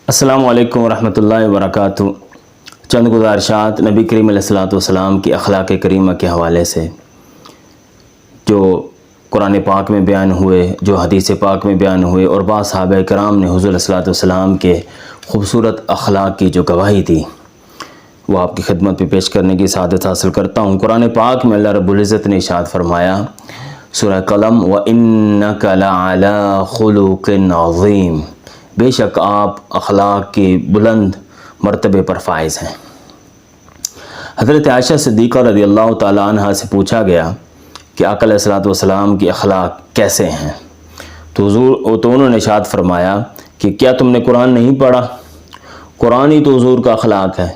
السلام علیکم ورحمۃ اللہ وبرکاتہ۔ چند گزارشات نبی کریم علیہ الصلوۃ والسلام کی اخلاق کریمہ کے حوالے سے جو قرآن پاک میں بیان ہوئے، جو حدیث پاک میں بیان ہوئے، اور بعض صحابہ کرام نے حضور علیہ الصلوۃ والسلام کے خوبصورت اخلاق کی جو گواہی دی، وہ آپ کی خدمت پہ پیش کرنے کی سعادت حاصل کرتا ہوں۔ قرآن پاک میں اللہ رب العزت نے ارشاد فرمایا سورہ قلم وَإِنَّكَ لَعَلَىٰ خُلُقٍ عَظِيمٍ، بے شک آپ اخلاق کے بلند مرتبے پر فائز ہیں۔ حضرت عائشہ صدیقہ رضی اللہ تعالیٰ عنہ سے پوچھا گیا کہ آقا علیہ الصلوۃ والسلام کی اخلاق کیسے ہیں، تو انہوں نے ارشاد فرمایا کہ کیا تم نے قرآن نہیں پڑھا؟ قرآن ہی تو حضور کا اخلاق ہے،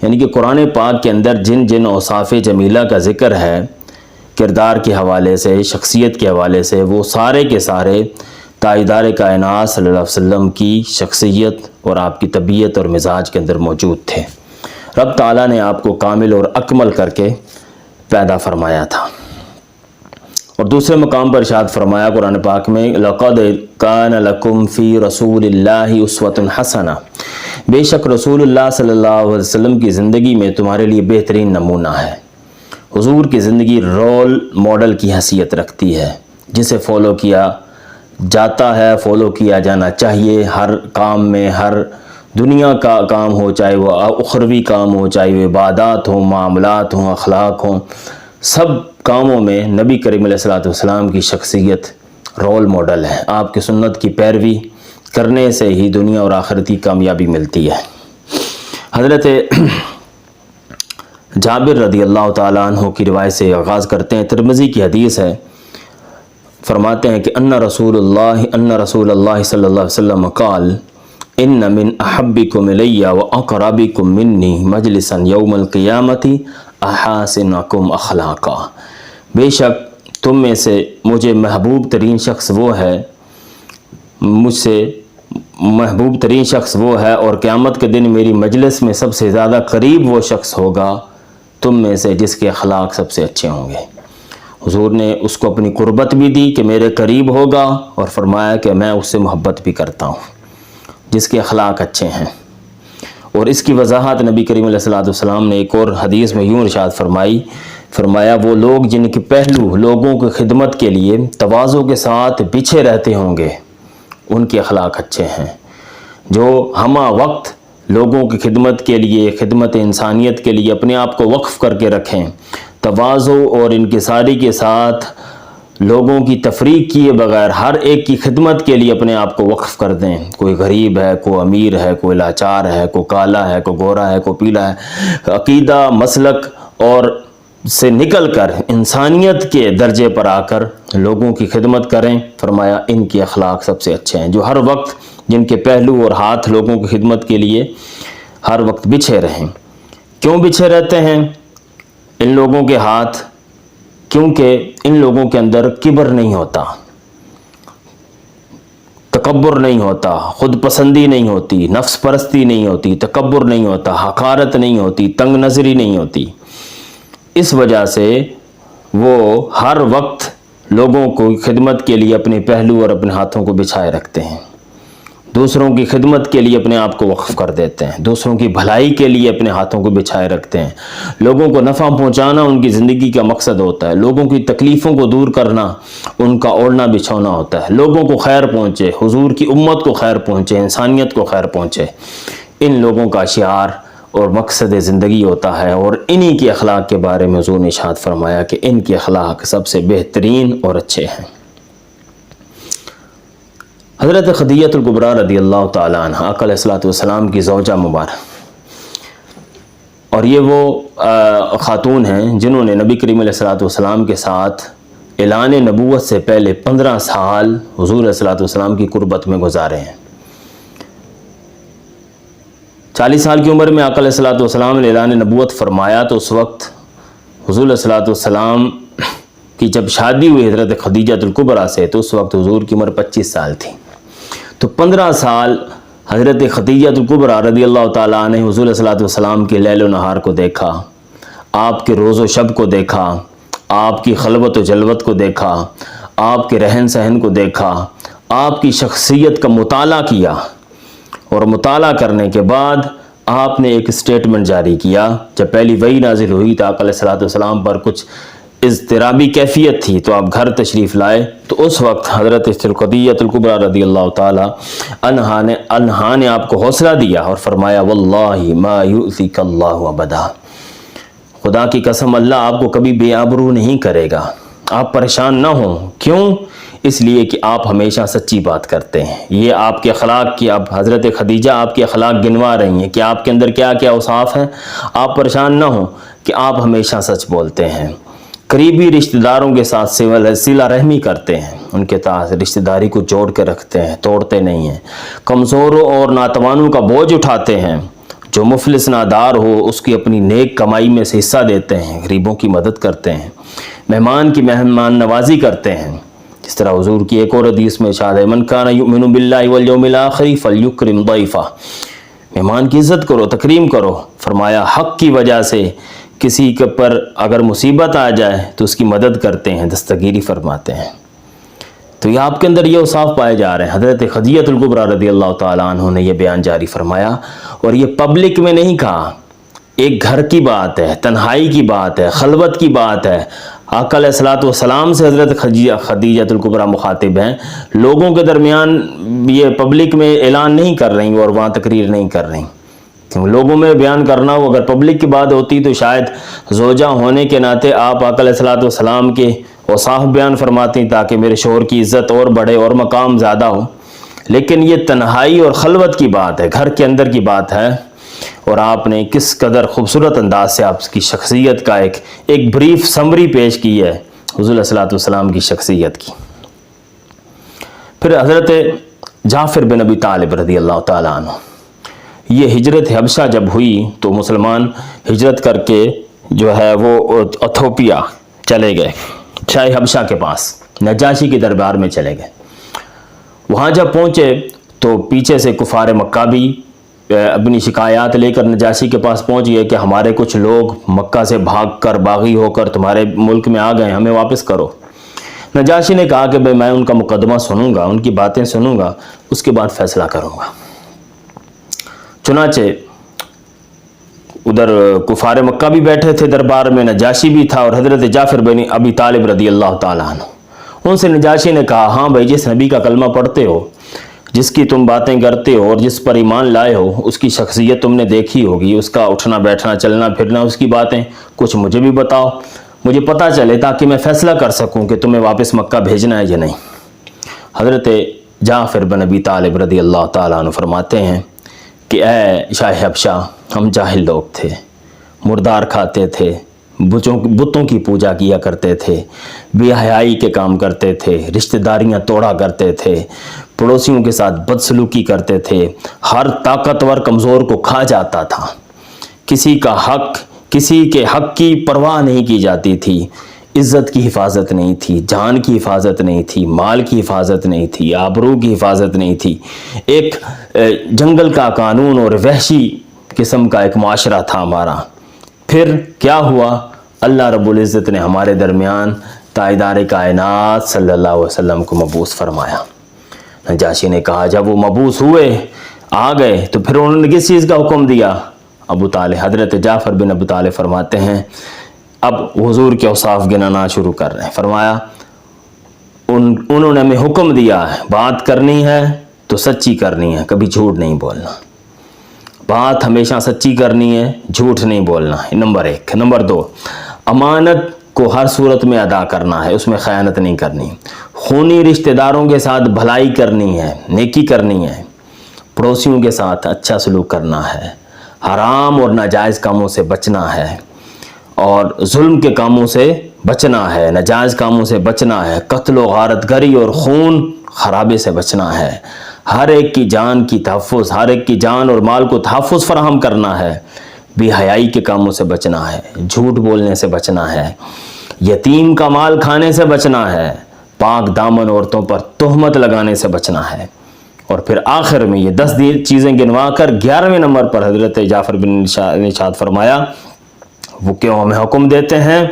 یعنی کہ قرآن پاک کے اندر جن جن اوصاف جمیلہ کا ذکر ہے کردار کے حوالے سے، شخصیت کے حوالے سے، وہ سارے کے سارے تاجدار کائنات صلی اللہ علیہ وسلم کی شخصیت اور آپ کی طبیعت اور مزاج کے اندر موجود تھے۔ رب تعالیٰ نے آپ کو کامل اور اکمل کر کے پیدا فرمایا تھا۔ اور دوسرے مقام پر ارشاد فرمایا قرآن پاک میں لَقَدْ كَانَ لَكُمْ فِي رَسُولِ اللَّهِ أُسْوَةٌ حَسَنَةٌ، بے شک رسول اللہ صلی اللہ علیہ وسلم کی زندگی میں تمہارے لیے بہترین نمونہ ہے۔ حضور کی زندگی رول ماڈل کی حیثیت رکھتی ہے، جسے فالو کیا جاتا ہے، فالو کیا جانا چاہیے ہر کام میں، ہر دنیا کا کام ہو، چاہے وہ اخروی کام ہو، چاہے وہ عبادات ہوں، معاملات ہوں، اخلاق ہوں، سب کاموں میں نبی کریم علیہ الصلوۃ والسلام کی شخصیت رول ماڈل ہے۔ آپ کی سنت کی پیروی کرنے سے ہی دنیا اور آخرت کی کامیابی ملتی ہے۔ حضرت جابر رضی اللہ تعالیٰ عنہ کی روایت سے آغاز کرتے ہیں، ترمذی کی حدیث ہے، فرماتے ہیں کہ ان رسول اللہ صلی اللہ علیہ وسلم قال ان من احبکم الی واقربکم منی مجلسا یوم القیامت احاسنکم اخلاقا، بے شک تم میں سے مجھے محبوب ترین شخص وہ ہے، مجھ سے محبوب ترین شخص وہ ہے، اور قیامت کے دن میری مجلس میں سب سے زیادہ قریب وہ شخص ہوگا تم میں سے جس کے اخلاق سب سے اچھے ہوں گے۔ حضور نے اس کو اپنی قربت بھی دی کہ میرے قریب ہوگا، اور فرمایا کہ میں اس سے محبت بھی کرتا ہوں جس کے اخلاق اچھے ہیں۔ اور اس کی وضاحت نبی کریم علیہ الصلوۃ والسلام نے ایک اور حدیث میں یوں ارشاد فرمایا وہ لوگ جن کے پہلو لوگوں کی خدمت کے لیے تواضع کے ساتھ بچھے رہتے ہوں گے، ان کے اخلاق اچھے ہیں۔ جو ہمہ وقت لوگوں کی خدمت کے لیے، خدمت انسانیت کے لیے اپنے آپ کو وقف کر کے رکھیں، تواضع اور انکساری کے ساتھ لوگوں کی تفریق کیے بغیر ہر ایک کی خدمت کے لیے اپنے آپ کو وقف کر دیں، کوئی غریب ہے، کوئی امیر ہے، کوئی لاچار ہے، کوئی کالا ہے، کوئی گورا ہے، کوئی پیلا ہے، عقیدہ مسلک اور سے نکل کر انسانیت کے درجے پر آ کر لوگوں کی خدمت کریں، فرمایا ان کے اخلاق سب سے اچھے ہیں۔ جو ہر وقت جن کے پہلو اور ہاتھ لوگوں کی خدمت کے لیے ہر وقت بچھے رہیں۔ کیوں بچھے رہتے ہیں ان لوگوں کے ہاتھ؟ کیونکہ ان لوگوں کے اندر کبر نہیں ہوتا، تکبر نہیں ہوتا، خود پسندی نہیں ہوتی، نفس پرستی نہیں ہوتی، تکبر نہیں ہوتا، حقارت نہیں ہوتی، تنگ نظری نہیں ہوتی۔ اس وجہ سے وہ ہر وقت لوگوں کو خدمت کے لیے اپنے پہلو اور اپنے ہاتھوں کو بچھائے رکھتے ہیں، دوسروں کی خدمت کے لیے اپنے آپ کو وقف کر دیتے ہیں، دوسروں کی بھلائی کے لیے اپنے ہاتھوں کو بچھائے رکھتے ہیں۔ لوگوں کو نفع پہنچانا ان کی زندگی کا مقصد ہوتا ہے، لوگوں کی تکلیفوں کو دور کرنا ان کا اوڑھنا بچھونا ہوتا ہے، لوگوں کو خیر پہنچے، حضور کی امت کو خیر پہنچے، انسانیت کو خیر پہنچے، ان لوگوں کا شعار اور مقصد زندگی ہوتا ہے۔ اور انہی کے اخلاق کے بارے میں حضور نے ارشاد فرمایا کہ ان کے اخلاق سب سے بہترین اور اچھے ہیں۔ حضرت خدیجہ الکبریٰ رضی اللہ تعالیٰ عنہ آقا علیہ الصلوۃ والسلام کی زوجہ مبارک، اور یہ وہ خاتون ہیں جنہوں نے نبی کریم علیہ الصلوۃ والسلام کے ساتھ اعلان نبوت سے پہلے 15 سال حضور علیہ الصلوۃ والسلام کی قربت میں گزارے ہیں۔ 40 سال کی عمر میں آقا علیہ الصلوۃ والسلام نے اعلان نبوت فرمایا، تو اس وقت حضور علیہ الصلوۃ والسلام کی جب شادی ہوئی حضرت خدیجہ الکبریٰ سے، تو اس وقت حضور کی عمر 25 سال تھی۔ تو 15 سال حضرت خدیجہ الکبریٰ رضی اللہ تعالیٰ عنہ حضور علیہ الصلوۃ والسلام کے لیل و نہار کو دیکھا، آپ کے روز و شب کو دیکھا، آپ کی خلوت و جلوت کو دیکھا، آپ کے رہن سہن کو دیکھا، آپ کی شخصیت کا مطالعہ کیا، اور مطالعہ کرنے کے بعد آپ نے ایک اسٹیٹمنٹ جاری کیا. جب پہلی وحی نازل ہوئی تو آقا علیہ الصلوۃ والسلام پر کچھ اضطرابی کیفیت تھی تو آپ گھر تشریف لائے. تو اس وقت حضرت خدیجہ الکبریٰ رضی اللہ تعالی عنہا نے آپ کو حوصلہ دیا اور فرمایا واللہ ما یؤذیک اللہ ابدا، خدا کی قسم اللہ آپ کو کبھی بے آبرو نہیں کرے گا، آپ پریشان نہ ہوں. کیوں؟ اس لیے کہ آپ ہمیشہ سچی بات کرتے ہیں. یہ آپ کے اخلاق کی، اب حضرت خدیجہ آپ کے اخلاق گنوا رہی ہیں کہ آپ کے اندر کیا کیا اوصاف ہیں. آپ پریشان نہ ہوں کہ آپ ہمیشہ سچ بولتے ہیں، قریبی رشتہ داروں کے ساتھ صلہ رحمی کرتے ہیں، ان کے ساتھ رشتہ داری کو جوڑ کے رکھتے ہیں، توڑتے نہیں ہیں، کمزوروں اور ناتوانوں کا بوجھ اٹھاتے ہیں، جو مفلس نادار ہو اس کی اپنی نیک کمائی میں سے حصہ دیتے ہیں، غریبوں کی مدد کرتے ہیں، مہمان کی مہمان نوازی کرتے ہیں. اس طرح حضور کی ایک اور حدیث میں ارشاد ہے من کان یؤمن باللہ والیوم الآخر فلیکرم ضیفہ، مہمان کی عزت کرو، تکریم کرو. فرمایا حق کی وجہ سے کسی کے پر اگر مصیبت آ جائے تو اس کی مدد کرتے ہیں، دستگیری فرماتے ہیں. تو یہ آپ کے اندر یہ اوصاف پائے جا رہے ہیں. حضرت خدیجہ الکبریٰ رضی اللہ تعالیٰ عنہ نے یہ بیان جاری فرمایا اور یہ پبلک میں نہیں کہا، ایک گھر کی بات ہے، تنہائی کی بات ہے، خلوت کی بات ہے. آقا علیہ الصلوۃ والسلام سے حضرت خدیجہ الکبریٰ مخاطب ہیں، لوگوں کے درمیان یہ پبلک میں اعلان نہیں کر رہی اور وہاں تقریر نہیں کر رہی. لوگوں میں بیان کرنا ہو، اگر پبلک کی بات ہوتی تو شاید زوجہ ہونے کے ناطے آپ آقا علیہ الصلوۃ والسلام کے اوصاف بیان فرماتی تاکہ میرے شوہر کی عزت اور بڑھے اور مقام زیادہ ہو. لیکن یہ تنہائی اور خلوت کی بات ہے، گھر کے اندر کی بات ہے. اور آپ نے کس قدر خوبصورت انداز سے آپ کی شخصیت کا ایک بریف سمری پیش کی ہے حضور علیہ الصلوۃ والسلام کی شخصیت کی. پھر حضرت جعفر بن ابی طالب رضی اللہ تعالیٰ عنہ، یہ ہجرت حبشہ جب ہوئی تو مسلمان ہجرت کر کے جو ہے وہ ایتھوپیا چلے گئے، شاہ حبشہ کے پاس نجاشی کے دربار میں چلے گئے. وہاں جب پہنچے تو پیچھے سے کفار مکہ بھی اپنی شکایات لے کر نجاشی کے پاس پہنچ گئے کہ ہمارے کچھ لوگ مکہ سے بھاگ کر باغی ہو کر تمہارے ملک میں آ گئے، ہمیں واپس کرو. نجاشی نے کہا کہ بھئی میں ان کا مقدمہ سنوں گا، ان کی باتیں سنوں گا، اس کے بعد فیصلہ کروں گا. چنانچہ ادھر کفار مکہ بھی بیٹھے تھے دربار میں، نجاشی بھی تھا اور حضرت جعفر بن ابی طالب رضی اللہ تعالیٰ عنہ. ان سے نجاشی نے کہا ہاں بھائی، جس نبی کا کلمہ پڑھتے ہو، جس کی تم باتیں کرتے ہو اور جس پر ایمان لائے ہو، اس کی شخصیت تم نے دیکھی ہوگی، اس کا اٹھنا بیٹھنا چلنا پھرنا، اس کی باتیں کچھ مجھے بھی بتاؤ، مجھے پتہ چلے تاکہ میں فیصلہ کر سکوں کہ تمہیں واپس مکہ بھیجنا ہے یا نہیں. حضرت جعفر بن ابی طالب رضی اللہ تعالیٰ عنہ فرماتے ہیں کہ اے شاہ حبشہ، ہم جاہل لوگ تھے، مردار کھاتے تھے، بتوں کی پوجا کیا کرتے تھے، بے حیائی کے کام کرتے تھے، رشتہ داریاں توڑا کرتے تھے، پڑوسیوں کے ساتھ بدسلوکی کرتے تھے، ہر طاقتور کمزور کو کھا جاتا تھا، کسی کے حق کی پرواہ نہیں کی جاتی تھی، عزت کی حفاظت نہیں تھی، جان کی حفاظت نہیں تھی، مال کی حفاظت نہیں تھی، آبرو کی حفاظت نہیں تھی. ایک جنگل کا قانون اور وحشی قسم کا ایک معاشرہ تھا ہمارا. پھر کیا ہوا؟ اللہ رب العزت نے ہمارے درمیان تاجدار کائنات صلی اللہ علیہ وسلم کو مبعوث فرمایا. نجاشی نے کہا جب وہ مبعوث ہوئے، آ گئے، تو پھر انہوں نے کس چیز کا حکم دیا؟ ابو طالب، حضرت جعفر بن ابی طالب فرماتے ہیں اب حضور کے اوصاف گنانا شروع کر رہے ہیں. فرمایا انہوں نے ہمیں حکم دیا ہے، بات کرنی ہے تو سچی کرنی ہے، کبھی جھوٹ نہیں بولنا، بات ہمیشہ سچی کرنی ہے، جھوٹ نہیں بولنا. نمبر 1. نمبر 2، امانت کو ہر صورت میں ادا کرنا ہے، اس میں خیانت نہیں کرنی. خونی رشتہ داروں کے ساتھ بھلائی کرنی ہے، نیکی کرنی ہے. پڑوسیوں کے ساتھ اچھا سلوک کرنا ہے. حرام اور ناجائز کاموں سے بچنا ہے اور ظلم کے کاموں سے بچنا ہے، ناجائز کاموں سے بچنا ہے، قتل و غارت گری اور خون خرابے سے بچنا ہے. ہر ایک کی جان کی تحفظ، ہر ایک کی جان اور مال کو تحفظ فراہم کرنا ہے. بے حیائی کے کاموں سے بچنا ہے، جھوٹ بولنے سے بچنا ہے، یتیم کا مال کھانے سے بچنا ہے، پاک دامن عورتوں پر تہمت لگانے سے بچنا ہے. اور پھر آخر میں یہ 10 چیزیں گنوا کر 11ویں نمبر پر حضرت جعفر بن نے ارشاد فرمایا وہ کیوں ہمیں حکم دیتے ہیں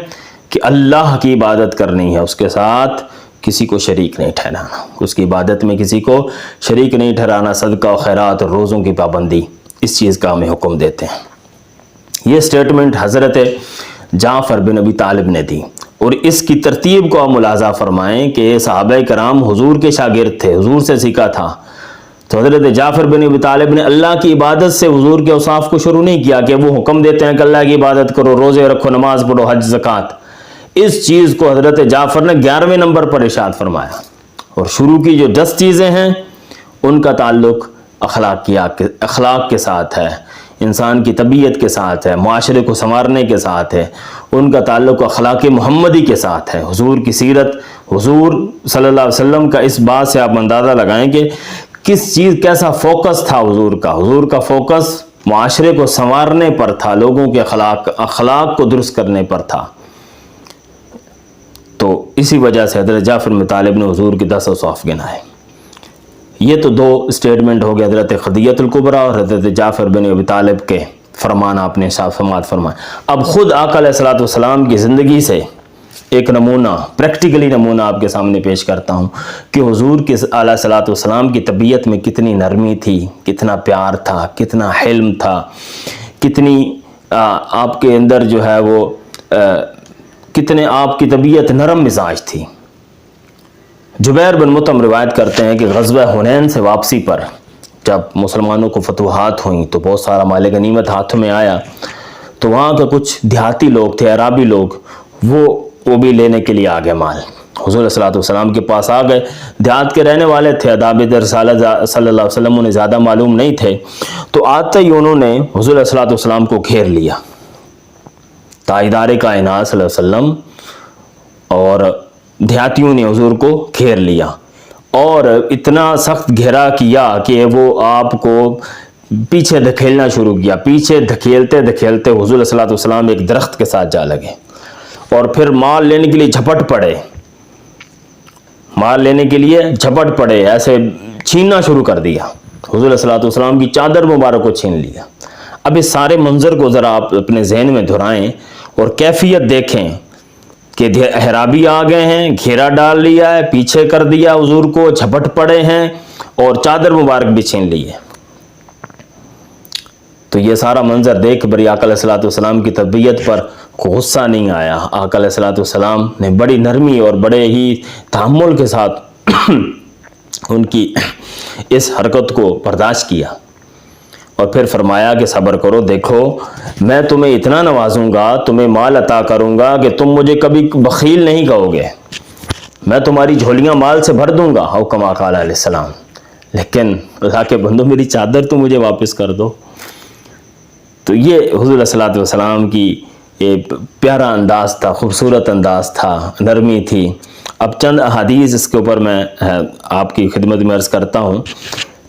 کہ اللہ کی عبادت کرنی ہے، اس کے ساتھ کسی کو شریک نہیں ٹھہرانا، اس کی عبادت میں کسی کو شریک نہیں ٹھہرانا، صدقہ و خیرات اور روزوں کی پابندی، اس چیز کا ہمیں حکم دیتے ہیں۔ یہ سٹیٹمنٹ حضرت جعفر بن ابی طالب نے دی، اور اس کی ترتیب کو آپ ملاحظہ فرمائیں کہ صحابہ کرام حضور کے شاگرد تھے، حضور سے سیکھا تھا، تو حضرت جعفر بن ابی طالب نے اللہ کی عبادت سے حضور کے اوصاف کو شروع نہیں کیا کہ وہ حکم دیتے ہیں کہ اللہ کی عبادت کرو، روزے رکھو، نماز پڑھو، حج زکوٰۃ۔ اس چیز کو حضرت جعفر نے 11ویں نمبر پر ارشاد فرمایا، اور شروع کی جو 10 چیزیں ہیں ان کا تعلق اخلاق کے ساتھ ہے، انسان کی طبیعت کے ساتھ ہے، معاشرے کو سنوارنے کے ساتھ ہے، ان کا تعلق اخلاق محمدی کے ساتھ ہے۔ حضور کی سیرت، حضور صلی اللہ علیہ وسلم کا اس بات سے آپ اندازہ لگائیں کہ کس چیز، کیسا فوکس تھا حضور کا فوکس معاشرے کو سنوارنے پر تھا، لوگوں کے اخلاق کو درست کرنے پر تھا۔ تو اسی وجہ سے حضرت جعفر بن طالب نے حضور کی 10 اوصاف گنائے۔ یہ تو 2 اسٹیٹمنٹ ہو گئے، حضرت خدیجہ الکبریٰ اور حضرت جعفر بن ابی طالب کے فرمان آپ نے سماعت فرمائے۔ اب خود آقا علیہ الصلوۃ والسلام کی زندگی سے ایک نمونہ، پریکٹیکلی نمونہ آپ کے سامنے پیش کرتا ہوں کہ حضور کے علیہ الصلوۃ والسلام کی طبیعت میں کتنی نرمی تھی، کتنا پیار تھا، کتنا حلم تھا، کتنی آپ کے اندر جو ہے وہ کتنے آپ کی طبیعت نرم مزاج تھی۔ جبیر بن مطعم روایت کرتے ہیں کہ غزوہ حنین سے واپسی پر جب مسلمانوں کو فتوحات ہوئیں تو بہت سارا مال غنیمت ہاتھوں میں آیا، تو وہاں کے کچھ دیہاتی لوگ تھے، عرابی لوگ، وہ بھی لینے کے لیے آ گئے مال، حضور صلی اللہ علیہ وسلم کے پاس آ گئے۔ دیہات کے رہنے والے تھے، آداب رسالت صلی اللہ علیہ وسلم انہیں زیادہ معلوم نہیں تھے، تو آتے ہی انہوں نے حضور صلی اللہ علیہ وسلم کو گھیر لیا۔ تاجدار کائنات صلی اللہ علیہ وسلم اور دیہاتیوں نے حضور کو گھیر لیا، اور اتنا سخت گھیرا کیا کہ وہ آپ کو پیچھے دھکیلنا شروع کیا۔ پیچھے دھکیلتے دھکیلتے حضور صلی اللہ علیہ وسلم ایک درخت کے ساتھ جا لگے، اور پھر مال لینے کے لیے جھپٹ پڑے، ایسے چھیننا شروع کر دیا۔ حضور صلی اللہ علیہ وسلم کی چادر مبارک کو چھین لیا۔ اب اس سارے منظر کو ذرا آپ اپنے ذہن میں دہرائیں اور کیفیت دیکھیں کہ احرابی آ گئے ہیں، گھیرا ڈال لیا ہے، پیچھے کر دیا حضور کو، جھپٹ پڑے ہیں اور چادر مبارک بھی چھین لی ہے۔ تو یہ سارا منظر دیکھ بری آقا علیہ الصلوۃ والسلام کی طبیعت پر غصہ نہیں آیا۔ آقا علیہ الصلوۃ والسلام نے بڑی نرمی اور بڑے ہی تحمل کے ساتھ ان کی اس حرکت کو برداشت کیا، اور پھر فرمایا کہ صبر کرو، دیکھو میں تمہیں اتنا نوازوں گا، تمہیں مال عطا کروں گا کہ تم مجھے کبھی بخیل نہیں کہو گے، میں تمہاری جھولیاں مال سے بھر دوں گا، او کما قال علیہ السلام، لیکن اللہ کے بندو میری چادر تو مجھے واپس کر دو۔ تو یہ حضور صلی اللہ علیہ وسلم کی ایک پیارا انداز تھا، خوبصورت انداز تھا، نرمی تھی۔ اب چند احادیث اس کے اوپر میں آپ کی خدمت میں عرض کرتا ہوں۔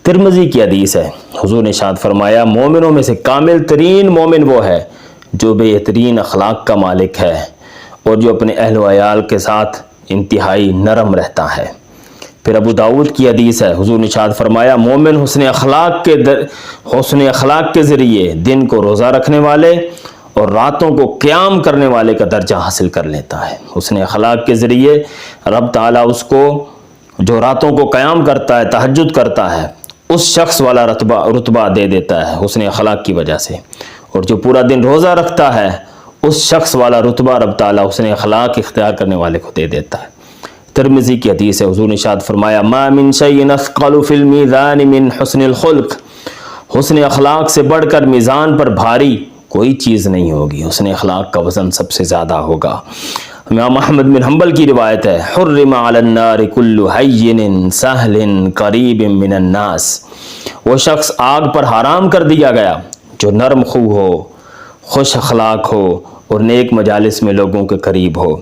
ترمذی کی حدیث ہے، حضور نے ارشاد فرمایا مومنوں میں سے کامل ترین مومن وہ ہے جو بہترین اخلاق کا مالک ہے اور جو اپنے اہل و عیال کے ساتھ انتہائی نرم رہتا ہے۔ پھر ابو داؤد کی حدیث ہے، حضور نے ارشاد فرمایا مومن حسن اخلاق کے ذریعے دن کو روزہ رکھنے والے اور راتوں کو قیام کرنے والے کا درجہ حاصل کر لیتا ہے۔ حسن اخلاق کے ذریعے رب تعالیٰ اس کو جو راتوں کو قیام کرتا ہے، تہجد کرتا ہے، اس شخص والا رتبہ دے دیتا ہے حسن اخلاق کی وجہ سے، اور جو پورا دن روزہ رکھتا ہے اس شخص والا رتبہ رب تعالیٰ حسن اخلاق اختیار کرنے والے کو دے دیتا ہے۔ ترمذی کی حدیث ہے، حضور نے ارشاد فرمایا ما من شیء اثقل فی المیزان من حسن الخلق، حسن اخلاق سے بڑھ کر میزان پر بھاری کوئی چیز نہیں ہوگی، حسن اخلاق کا وزن سب سے زیادہ ہوگا۔ امام احمد بن حنبل کی روایت ہے حرم علی النار کل ہین سہل قریب من الناس، وہ شخص آگ پر حرام کر دیا گیا جو نرم خو ہو، خوش اخلاق ہو اور نیک مجالس میں لوگوں کے قریب ہو۔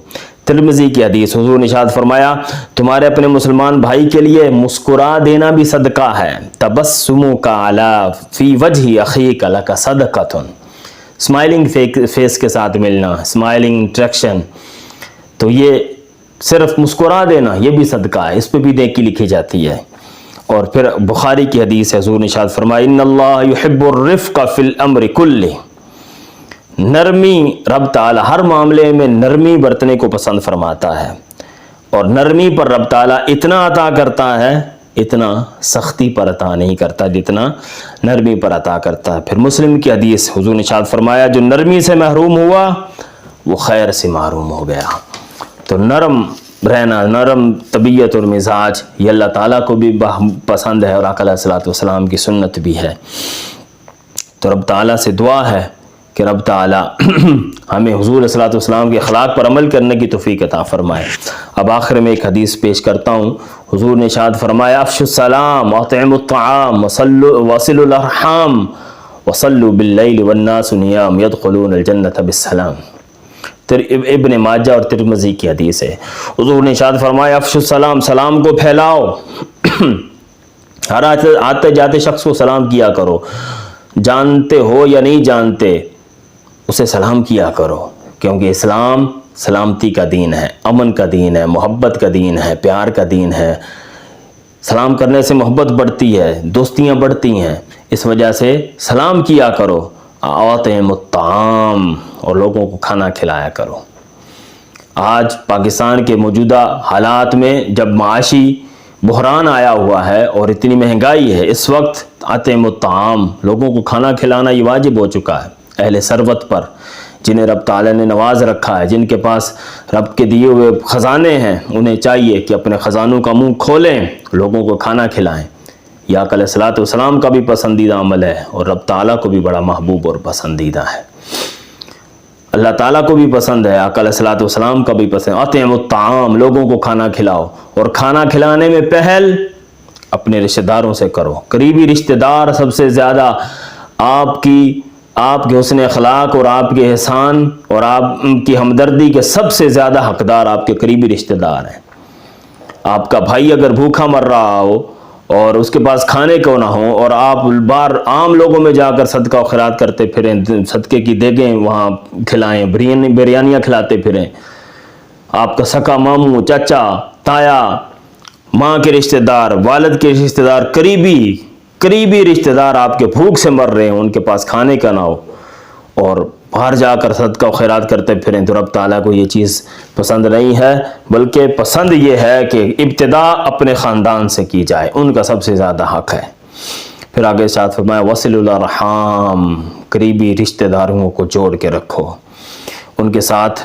ترمذی کی حدیث، حضور نے ارشاد فرمایا تمہارے اپنے مسلمان بھائی کے لیے مسکرا دینا بھی صدقہ ہے، تبسمک علی فی وجہ اخیک لک صدقۃ، اسمائلنگ فیس کے ساتھ ملنا، اسمائلنگ انٹریکشن، تو یہ صرف مسکرا دینا یہ بھی صدقہ ہے، اس پہ بھی نیکی لکھی جاتی ہے۔ اور پھر بخاری کی حدیث ہے، حضور نے ارشاد فرمایا ان اللہ یحب الرفق فی الامر کلہ، نرمی رب تعالی ہر معاملے میں نرمی برتنے کو پسند فرماتا ہے، اور نرمی پر رب تعالیٰ اتنا عطا کرتا ہے، اتنا سختی پر عطا نہیں کرتا جتنا نرمی پر عطا کرتا ہے۔ پھر مسلم کی حدیث، حضور نے ارشاد فرمایا جو نرمی سے محروم ہوا وہ خیر سے محروم ہو گیا۔ تو نرم رہنا، نرم طبیعت اور مزاج یہ اللہ تعالیٰ کو بھی پسند ہے، اور آقا علیہ الصلوۃ والسلام کی سنت بھی ہے۔ تو رب تعالیٰ سے دعا ہے کہ رب تعالیٰ ہمیں حضور علیہ الصلوۃ والسلام کے اخلاق پر عمل کرنے کی توفیق عطا فرمائے۔ اب آخر میں ایک حدیث پیش کرتا ہوں۔ حضور نے ارشاد فرمایا افشوا السلام واطعموا الطعام وصلوا الارحام وصلوا باللیل والناس نیام یدخلون الجنۃ بالسلام۔ ابن ماجہ اور ترمذی کی حدیث ہے۔ حضور نے ارشاد فرمایا افشوا السلام، سلام کو پھیلاؤ، ہر آتے جاتے شخص کو سلام کیا کرو، جانتے ہو یا نہیں جانتے اسے سلام کیا کرو، کیونکہ اسلام سلامتی کا دین ہے، امن کا دین ہے، محبت کا دین ہے، پیار کا دین ہے۔ سلام کرنے سے محبت بڑھتی ہے، دوستیاں بڑھتی ہیں، اس وجہ سے سلام کیا کرو۔ اطعموا الطعام، اور لوگوں کو کھانا کھلایا کرو۔ آج پاکستان کے موجودہ حالات میں جب معاشی بحران آیا ہوا ہے اور اتنی مہنگائی ہے، اس وقت اطعموا الطعام، لوگوں کو کھانا کھلانا یہ واجب ہو چکا ہے۔ اہل ثروت پر، جنہیں رب تعالیٰ نے نواز رکھا ہے، جن کے پاس رب کے دیے ہوئے خزانے ہیں، انہیں چاہیے کہ اپنے خزانوں کا منہ کھولیں، لوگوں کو کھانا کھلائیں۔ یہ آقا علیہ الصلوۃ والسلام کا بھی پسندیدہ عمل ہے، اور رب تعالیٰ کو بھی بڑا محبوب اور پسندیدہ ہے۔ اللہ تعالیٰ کو بھی پسند ہے، آقا علیہ الصلوۃ والسلام کا بھی پسند ہے۔ اطعموا الطعام، لوگوں کو کھانا کھلاؤ، اور کھانا کھلانے میں پہل اپنے رشتہ داروں سے کرو۔ قریبی رشتہ دار سب سے زیادہ آپ کے حسن اخلاق اور آپ کے احسان اور آپ کی ہمدردی کے سب سے زیادہ حقدار آپ کے قریبی رشتہ دار ہیں۔ آپ کا بھائی اگر بھوکا مر رہا ہو اور اس کے پاس کھانے کو نہ ہو، اور آپ بار عام لوگوں میں جا کر صدقہ و خیرات کرتے پھریں، صدقے کی دیگیں وہاں کھلائیں، بریانیاں کھلاتے پھریں، آپ کا سکا ماموں، چچا، تایا، ماں کے رشتہ دار، والد کے رشتہ دار، قریبی رشتہ دار آپ کے بھوک سے مر رہے ہیں، ان کے پاس کھانے کا نہ ہو، اور باہر جا کر صدقہ و خیرات کرتے پھریں، تو رب تعالیٰ کو یہ چیز پسند نہیں ہے، بلکہ پسند یہ ہے کہ ابتدا اپنے خاندان سے کی جائے، ان کا سب سے زیادہ حق ہے۔ پھر آگے ارشاد فرمایا وصلوا الارحام، قریبی رشتہ داروں کو جوڑ کے رکھو، ان کے ساتھ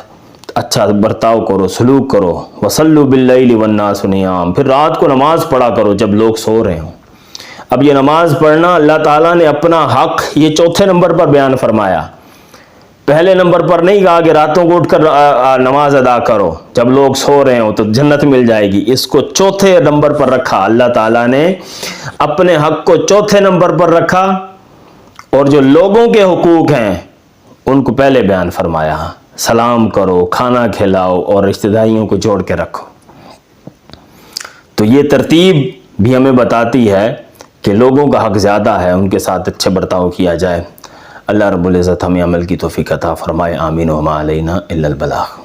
اچھا برتاؤ کرو، سلوک کرو۔ وصلوا باللیل والناس نیام، پھر رات کو نماز پڑھا کرو جب لوگ سو رہے ہوں۔ اب یہ نماز پڑھنا اللہ تعالیٰ نے اپنا حق یہ چوتھے نمبر پر بیان فرمایا، پہلے نمبر پر نہیں کہا کہ راتوں کو اٹھ کر نماز ادا کرو جب لوگ سو رہے ہوں تو جنت مل جائے گی، اس کو چوتھے نمبر پر رکھا۔ اللہ تعالیٰ نے اپنے حق کو چوتھے نمبر پر رکھا، اور جو لوگوں کے حقوق ہیں ان کو پہلے بیان فرمایا۔ سلام کرو، کھانا کھلاؤ، اور رشتہ داریوں کو جوڑ کے رکھو۔ تو یہ ترتیب بھی ہمیں بتاتی ہے کہ لوگوں کا حق زیادہ ہے، ان کے ساتھ اچھے برتاؤ کیا جائے۔ اللہ رب العزت ہمیں عمل کی توفیق عطا فرمائے، آمین۔ وما علینا الا البلاغ۔